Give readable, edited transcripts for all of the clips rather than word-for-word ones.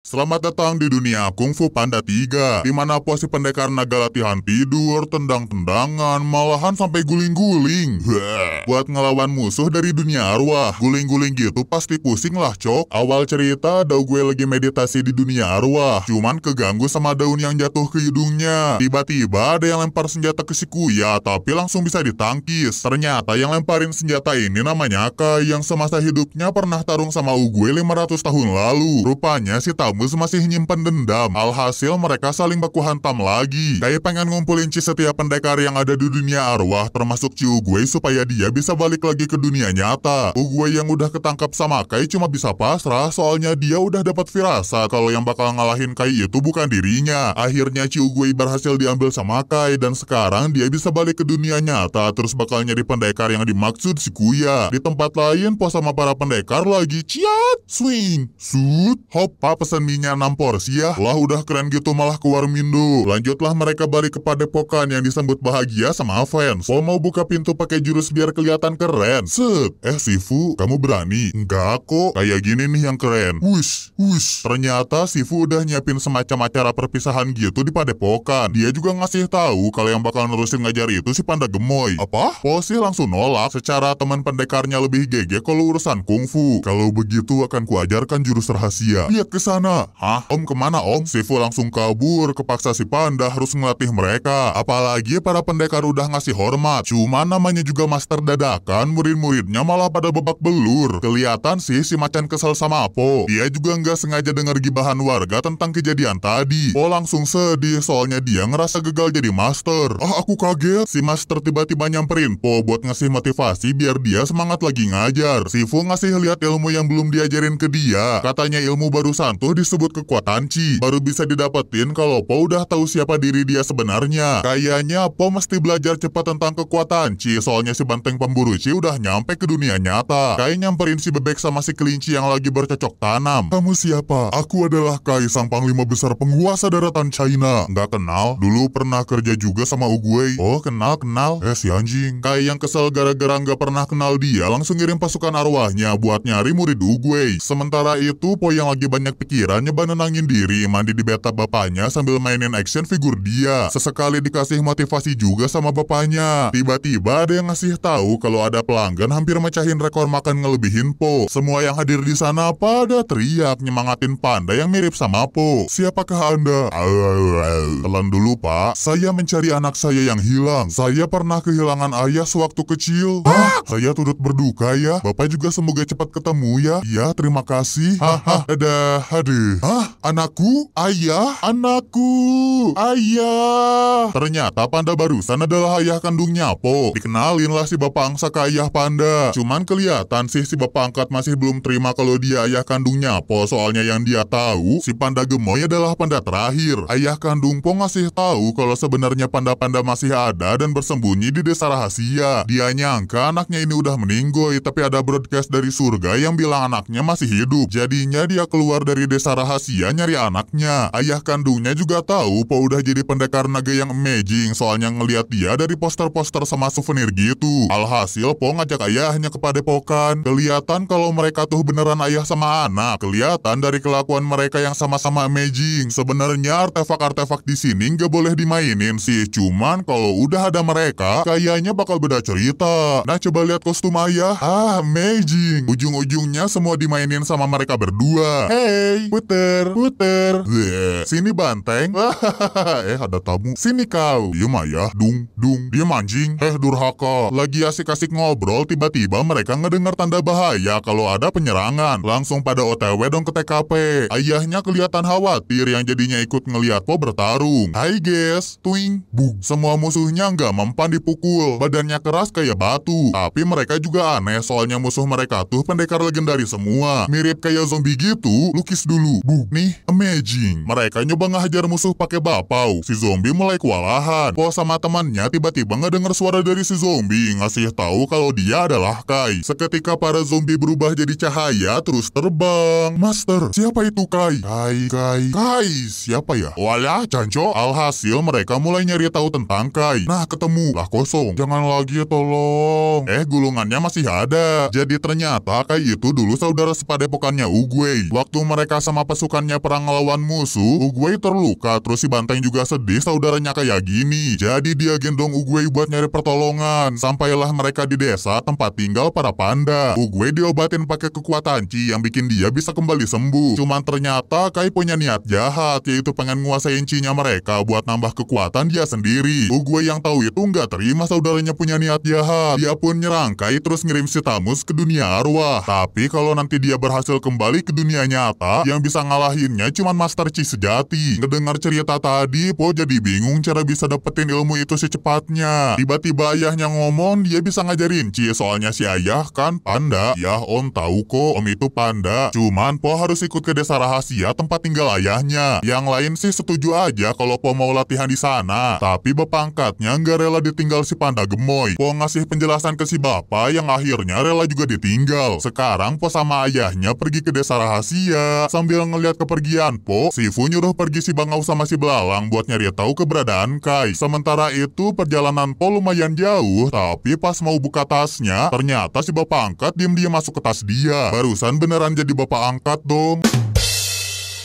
Selamat datang di dunia Kung Fu Panda 3, di mana posisi pendekar naga latihan tidur, tendang-tendangan, malahan sampai guling-guling. Buat ngelawan musuh dari dunia arwah, guling-guling gitu pasti pusing lah, cok. Awal cerita, ada gue lagi meditasi di dunia arwah, cuman keganggu sama daun yang jatuh ke hidungnya. Tiba-tiba ada yang lempar senjata ke si Kuya, tapi langsung bisa ditangkis. Ternyata yang lemparin senjata ini namanya Kai, yang semasa hidupnya pernah tarung sama Ugue 500 tahun lalu. Rupanya si Tamus masih nyimpen dendam. Alhasil mereka saling baku hantam lagi. Kayak pengen ngumpulin setiap pendekar yang ada di dunia arwah, termasuk Ci Ugue, supaya dia bisa balik lagi ke dunia nyata. Ugue yang udah ketangkap sama Kai cuma bisa pasrah, soalnya dia udah dapat firasat kalau yang bakal ngalahin Kai itu bukan dirinya. Akhirnya Ci Ugue berhasil diambil sama Kai, dan sekarang dia bisa balik ke dunia nyata, terus bakal nyari pendekar yang dimaksud si Kuya. Di tempat lain, pos sama para pendekar lagi ciat, swing, shoot, hop, pesan minyak 6 porsi ya. Lah udah keren gitu malah ke Warmindo. Lanjutlah mereka balik ke padepokan yang disambut bahagia sama fans. Po mau buka pintu pakai jurus biar kelihatan keren. Set, Sifu, kamu berani? Enggak kok, kayak gini nih yang keren. Wush, wush. Ternyata Sifu udah nyiapin semacam acara perpisahan gitu di padepokan. Dia juga ngasih tahu kalau yang bakal nerusin ngajar itu si Panda Gemoy. Apa? Po sih langsung nolak. Secara teman pendekarnya lebih GG kalau urusan kungfu. Kalau begitu akan kuajarkan jurus rahasia. Lihat ke sana. Hah? Om kemana om? Sifu langsung kabur, kepaksa si Panda harus ngelatih mereka. Apalagi para pendekar udah ngasih hormat. Cuma namanya juga master dadakan, murid-muridnya malah pada babak belur. Kelihatan sih si Macan kesel sama Po. Dia juga nggak sengaja dengar gibahan warga tentang kejadian tadi. Po langsung sedih soalnya dia ngerasa gagal jadi master. Aku kaget. Si master tiba-tiba nyamperin Po buat ngasih motivasi biar dia semangat lagi ngajar. Sifu ngasih lihat ilmu yang belum diajarin ke dia. Katanya ilmu barusan tuh disebut kekuatan Chi. Baru bisa didapetin kalau Po udah tahu siapa diri dia sebenarnya. Kayaknya Po mesti belajar cepat tentang kekuatan Chi, soalnya si banteng pemburu Chi udah nyampe ke dunia nyata. Kai nyamperin si bebek sama si kelinci yang lagi bercocok tanam. Kamu siapa? Aku adalah Kai, sang panglima besar penguasa daratan China. Nggak kenal? Dulu pernah kerja juga sama Uguay. Oh kenal. Si anjing. Kai yang kesel gara-gara nggak pernah kenal dia langsung ngirim pasukan arwahnya buat nyari murid Uguay. Sementara itu Po yang lagi banyak pikiran nyoba nenangin diri, mandi di bathtub bapaknya sambil mainin action figure dia. Sesekali dikasih motivasi juga sama bapaknya. Tiba-tiba ada yang ngasih tahu kalau ada pelanggan hampir mecahin rekor makan ngelebihin Po. Semua yang hadir di sana pada teriak nyemangatin Panda yang mirip sama Po. Siapakah Anda? Telan dulu Pak, saya mencari anak saya yang hilang. Saya pernah kehilangan ayah sewaktu kecil. Saya turut berduka ya. Bapak juga semoga cepat ketemu ya. Iya, terima kasih. Dadah. Aduh. Anakku? Ayah? Anakku? Ayah? Ternyata Panda barusan adalah ayah kandungnya Po. Dikenalin lah si bapak angsa ke ayah Panda. Cuman kelihatan sih si bapak angkat masih belum terima kalau dia ayah kandungnya Po. Soalnya yang dia tahu, si Panda Gemoy adalah panda terakhir. Ayah kandung Po ngasih tahu kalau sebenarnya panda-panda masih ada dan bersembunyi di desa rahasia. Dia nyangka anaknya ini udah meninggoy, tapi ada broadcast dari surga yang bilang anaknya masih hidup. Jadinya dia keluar dari desa rahasia nyari anaknya. Ayah kandungnya juga tahu Po udah jadi pendekar naga yang amazing, soalnya ngelihat dia dari poster-poster sama souvenir gitu. Alhasil Po ngajak ayahnya ke padepokan. Kelihatan kalau mereka tuh beneran ayah sama anak. Kelihatan dari kelakuan mereka yang sama-sama amazing. Sebenarnya artefak-artefak di sini nggak boleh dimainin sih. Cuman kalau udah ada mereka, kayaknya bakal beda cerita. Nah coba lihat kostum ayah. Amazing. Ujung-ujungnya semua dimainin sama mereka berdua. Hey, puter. Sini banteng. Ada tamu. Sini kau. Diem ayah. Dung. Diem anjing. Durhaka. Lagi asik-asik ngobrol, tiba-tiba mereka ngedengar tanda bahaya kalau ada penyerangan. Langsung pada OTW dong ke TKP. Ayahnya kelihatan khawatir yang jadinya ikut ngeliat Po bertarung. Hai guys. Twing. Bug. Semua musuhnya nggak mempan dipukul. Badannya keras kayak batu. Tapi mereka juga aneh soalnya musuh mereka tuh pendekar legendaris semua. Mirip kayak zombie gitu. Lukis dulu. Bug. Nih, amazing. Mereka nyoba ngehajar musuh pakai bapau. Si zombie mulai kewalahan. Po sama temannya tiba-tiba ngedenger suara dari si zombie ngasih tahu kalau dia adalah Kai. Seketika para zombie berubah jadi cahaya terus terbang. Master, siapa itu Kai? Kai, siapa ya? Walah, Canco. Alhasil mereka mulai nyari tahu tentang Kai. Nah, ketemu. Lah kosong. Jangan lagi tolong. gulungannya masih ada. Jadi ternyata Kai itu dulu saudara sepadepokannya Uguay. Waktu mereka sama pasukannya perang ngelawan musuh, Uguay terluka, terus si Banteng juga sedih saudaranya kayak gini. Jadi dia gendong Uguay buat nyari pertolongan. Sampailah mereka di desa tempat tinggal para panda. Uguay diobatin pakai kekuatan Chi yang bikin dia bisa kembali sembuh. Cuman ternyata Kai punya niat jahat, yaitu pengen nguasain Chi-nya mereka buat nambah kekuatan dia sendiri. Uguay yang tahu itu nggak terima saudaranya punya niat jahat. Dia pun nyerang Kai terus ngirim si Tamus ke dunia arwah. Tapi kalau nanti dia berhasil kembali ke dunia nyata, yang bisa ngalahinnya cuman Master Chi sejati. Ngedengar cerita tadi, Po jadi bingung cara bisa dapetin ilmu itu secepatnya. Tiba-tiba ayahnya ngomong dia bisa ngajarin Chi, soalnya si ayah kan panda. Ya om tahu kok, om itu panda. Cuman Po harus ikut ke desa rahasia tempat tinggal ayahnya. Yang lain sih setuju aja kalau Po mau latihan di sana. Tapi bapak angkatnya nggak rela ditinggal si panda gemoy. Po ngasih penjelasan ke si bapak yang akhirnya rela juga ditinggal. Sekarang Po sama ayahnya pergi ke desa rahasia. Sambil ngeliat kepergian Po, Sifu nyuruh pergi si Bangau sama si Belalang buat nyari tahu keberadaan Kai. Sementara itu perjalanan Po lumayan jauh, tapi pas mau buka tasnya, ternyata si bapak angkat diam-diam masuk ke tas dia. Barusan beneran jadi bapak angkat dong.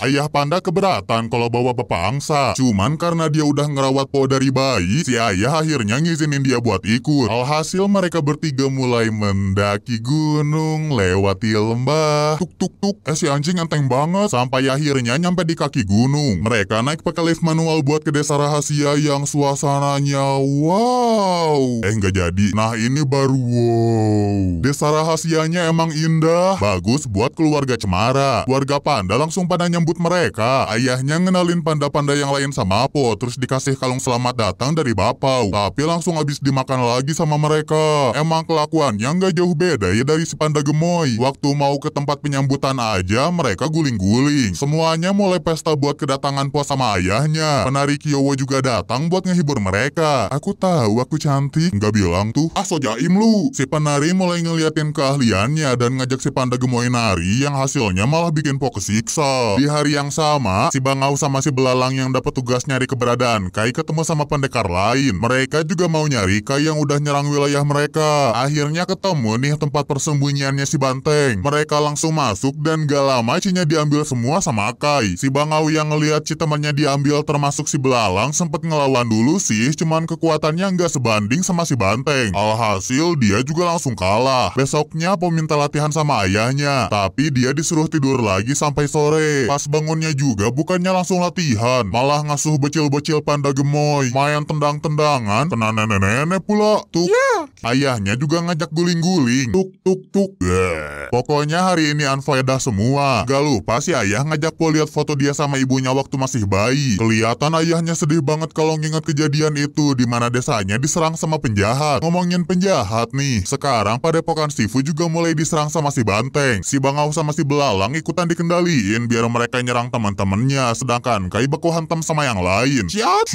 Ayah panda keberatan kalau bawa bapak angsa. Cuman karena dia udah ngerawat Po dari bayi, si ayah akhirnya ngizinin dia buat ikut. Alhasil mereka bertiga mulai mendaki gunung, lewati lembah. Tuk tuk tuk, si anjing enteng banget. Sampai akhirnya nyampe di kaki gunung. Mereka naik pakai lift manual buat ke desa rahasia yang suasananya wow. Nggak jadi. Nah ini baru wow. Desa rahasianya emang indah, bagus buat keluarga cemara. Keluarga panda langsung pada nyambut mereka. Ayahnya ngenalin panda-panda yang lain sama Po, terus dikasih kalung selamat datang dari bapau. Tapi langsung habis dimakan lagi sama mereka. Emang kelakuannya nggak jauh beda ya dari si panda gemoy. Waktu mau ke tempat penyambutan aja, mereka guling-guling. Semuanya mulai pesta buat kedatangan Po sama ayahnya. Penari Kyowo juga datang buat ngehibur mereka. Aku tahu aku cantik. Nggak bilang tuh, so jaim lu. Si penari mulai ngeliatin keahliannya dan ngajak si panda gemoy nari yang hasilnya malah bikin Po kesiksa. Di hari yang sama, si Bangau sama si Belalang yang dapat tugas nyari keberadaan Kai ketemu sama pendekar lain. Mereka juga mau nyari Kai yang udah nyerang wilayah mereka. Akhirnya ketemu nih tempat persembunyiannya si Banteng. Mereka langsung masuk dan gak lama Cinya diambil semua sama Kai. Si Bangau yang ngeliat si temannya diambil termasuk si Belalang sempet ngelawan dulu sih, cuman kekuatannya nggak sebanding sama si Banteng. Alhasil dia juga langsung kalah. Besoknya Po minta latihan sama ayahnya, tapi dia disuruh tidur lagi sampai sore. Pas bangunnya juga bukannya langsung latihan, malah ngasuh bocil-bocil panda gemoy, main tendang-tendangan, kena nenek-nenek pula. Tuk. Ayahnya juga ngajak guling-guling. Tuk tuk tuk. Pokoknya hari ini unfaedah semua. Gak lupa si ayah ngajak Po lihat foto dia sama ibunya waktu masih bayi. Kelihatan ayahnya sedih banget kalau nginget kejadian itu di mana desanya diserang sama penjahat. Ngomongin penjahat nih, sekarang padepokan Sifu juga mulai diserang sama si Banteng. Si Bangau sama si Belalang ikutan dikendaliin biar mereka nyerang teman-temannya, sedangkan Kai beku hantam sama yang lain. Siap.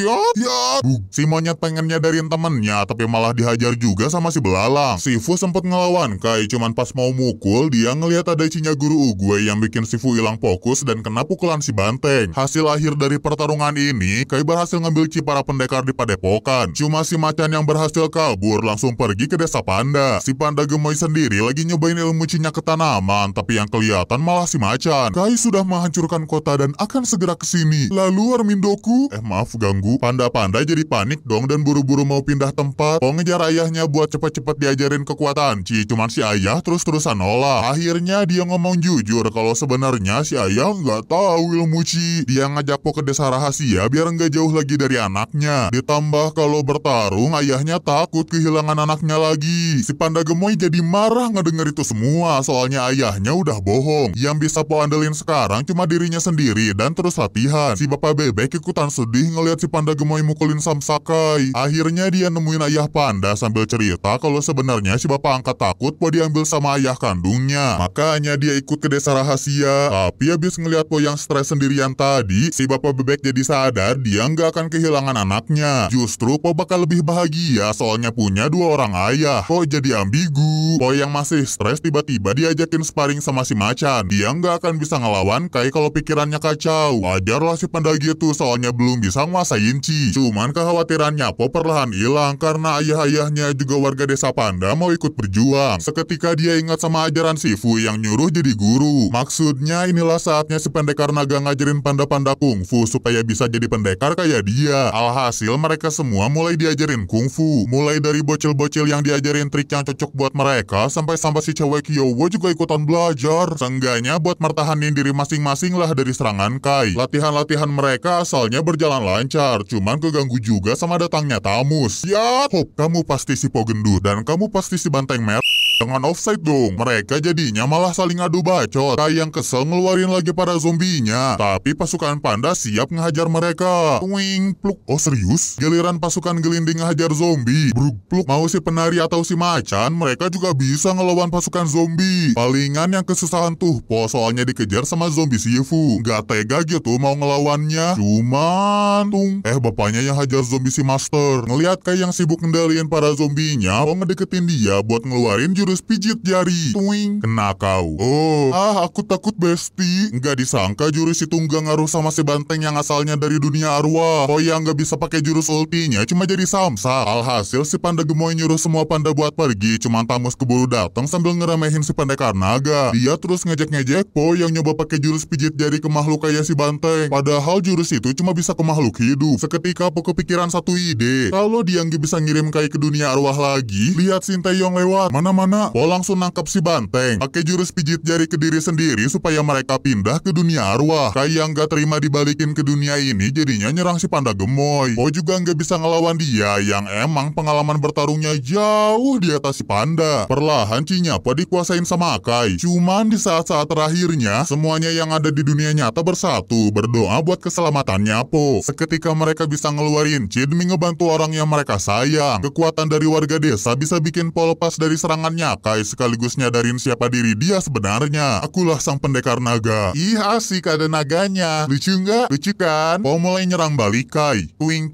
Si monyet pengen nyadarin temennya, tapi malah dihajar juga sama si Belalang. Sifu sempet ngelawan Kai, cuman pas mau mukul, dia ngelihat ada Cinya guru Uguay yang bikin Sifu hilang fokus dan kena pukulan si Banteng. Hasil akhir dari pertarungan ini, Kai berhasil ngambil Ci para pendekar di padepokan. Cuma si macan yang berhasil kabur langsung pergi ke desa panda. Si panda gemoy sendiri lagi nyobain ilmu Cinya ke tanaman, tapi yang kelihatan malah si macan. Kai sudah menghancurkan kota dan akan segera kesini. Lalu Armindoku, maaf ganggu. Panda-panda jadi panik dong dan buru-buru mau pindah tempat. Po ngejar ayahnya buat cepet-cepet diajarin kekuatan Ci, cuman si ayah terus-terusan nolak. Akhirnya dia ngomong jujur kalau sebenarnya si ayah nggak tahu ilmu Ci. Dia ngajak Po ke desa rahasia biar nggak jauh lagi dari anaknya. Ditambah kalau bertarung ayahnya takut kehilangan anaknya lagi. Si panda gemoy jadi marah ngedenger itu semua, soalnya ayahnya udah bohong. Yang bisa Po andelin sekarang cuma dirinya sendiri dan terus latihan. Si bapak bebek ikutan sedih ngeliat si panda gemoy mukulin Samsakai. Akhirnya dia nemuin ayah panda sambil cerita kalau sebenarnya si bapak angkat takut Po diambil sama ayah kandungnya. Makanya dia ikut ke desa rahasia. Tapi habis ngeliat Po yang stres sendirian tadi, si bapak bebek jadi sadar dia nggak akan kehilangan anaknya. Justru Po bakal lebih bahagia soalnya punya dua orang ayah. Po jadi ambigu. Po yang masih stres tiba-tiba diajakin sparring sama si macan. Dia nggak akan bisa ngelawan Kai kalau pikirannya kacau. Wajarlah si panda gitu soalnya belum bisa nguasain Ci. Cuman kekhawatirannya Po perlahan hilang karena ayah-ayahnya juga warga desa Panda mau ikut berjuang. Seketika dia ingat sama ajaran Shifu yang nyuruh jadi guru. Maksudnya inilah saatnya si pendekar naga ngajarin panda-panda kungfu supaya bisa jadi pendekar kayak dia. Alhasil mereka semua mulai diajarin kungfu. Mulai dari bocil-bocil yang diajarin trik yang cocok buat mereka, sampai si cewek Kyowo juga ikutan belajar. Seenggaknya buat mertahanin diri masing-masing lah dari serangan Kai. Latihan-latihan mereka asalnya berjalan lancar, cuman keganggu juga sama datangnya Tamus. Ya, Hop, kamu pasti si Pogendut dan kamu pasti si Banteng Merah. Jangan offside dong. Mereka jadinya malah saling adu bacot. Kai yang kesel ngeluarin lagi para zombinya. Tapi pasukan panda siap ngehajar mereka. Wing pluk. Oh serius? Giliran pasukan gelinding ngehajar zombie. Bruk pluk. Mau si penari atau si macan, mereka juga bisa ngelawan pasukan zombie. Palingan yang kesusahan tuh Po, soalnya dikejar sama zombie Shifu. Gak tega gitu mau ngelawannya. Cuman bapaknya yang hajar zombie si Master. Ngeliat Kai yang sibuk ngendaliin para zombinya, mau ngedeketin dia buat ngeluarin jurus pijit jari. Kena kau. Oh, aku takut besti. Nggak disangka jurus itu nggak ngaruh sama si Banteng yang asalnya dari dunia arwah. Oh yang nggak bisa pakai jurus ultinya, cuma jadi samsak. Alhasil si panda gemoy nyuruh semua panda buat pergi. Cuman Tamus keburu datang sambil ngeremehin si pendekar naga. Dia terus ngejek-ngejek Po yang nyoba pakai jurus pijit jari ke makhluk kayak si Banteng. Padahal jurus itu cuma bisa ke makhluk hidup. Seketika Po kepikiran satu ide. Kalau dia nggak bisa ngirim Kai ke dunia arwah lagi, lihat Sinteyong lewat. Mana-mana Po langsung nangkap si Banteng, pakai jurus pijit jari ke diri sendiri supaya mereka pindah ke dunia arwah. Kai yang gak terima dibalikin ke dunia ini jadinya nyerang si panda gemoy. Po juga gak bisa ngelawan dia yang emang pengalaman bertarungnya jauh di atas si panda. Perlahan Cinya Po dikuasain sama Kai. Cuman di saat-saat terakhirnya semuanya yang ada di dunia nyata bersatu berdoa buat keselamatannya Po. Seketika mereka bisa ngeluarin Chi demi ngebantu orang yang mereka sayang. Kekuatan dari warga desa bisa bikin Po lepas dari serangannya Kai sekaligus nyadarin siapa diri dia sebenarnya. Akulah sang pendekar naga. Ih asik ada naganya. Lucu nggak? Lucu kan? Po mulai nyerang balik Kai. Twing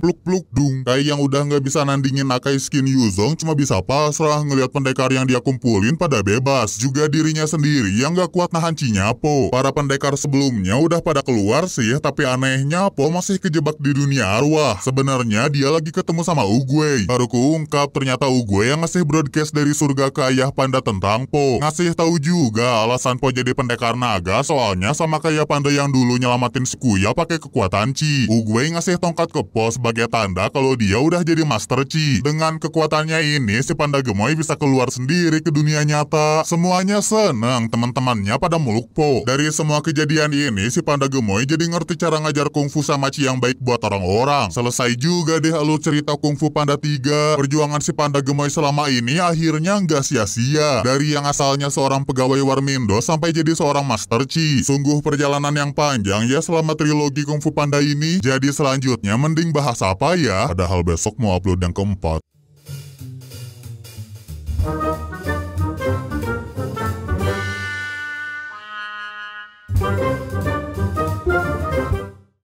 pluk pluk dung. Kai yang udah nggak bisa nandingin Akai Skin Yuzong cuma bisa pasrah ngelihat pendekar yang dia kumpulin pada bebas. Juga dirinya sendiri yang nggak kuat nahan Cinya Po. Para pendekar sebelumnya udah pada keluar sih, tapi anehnya Po masih kejebak di dunia arwah. Sebenarnya dia lagi ketemu sama Oogway. Baru keungkap ternyata Oogway yang ngasih broadcast dari surga ke ayah panda tentang Po. Ngasih tahu juga alasan Po jadi pendekar naga soalnya sama kayak panda yang dulu nyelamatin si Kuya pakai kekuatan Chi. Oogway ngasih tongkat ke Po sebagai tanda kalau dia udah jadi Master Chi. Dengan kekuatannya ini si panda gemoy bisa keluar sendiri ke dunia nyata. Semuanya senang, teman-temannya pada meluk Po. Dari semua kejadian ini si panda gemoy jadi ngerti cara ngajar kungfu sama Chi yang baik buat orang-orang. Selesai juga deh alur cerita Kungfu Panda 3. Perjuangan si panda gemoy selama ini akhirnya nggak sia-sia. Dari yang asalnya seorang pegawai Warmindo sampai jadi seorang Master Chi. Sungguh perjalanan yang panjang ya selama trilogi Kungfu Panda ini. Jadi selanjutnya mending bahas apa ya? Padahal besok mau upload yang keempat.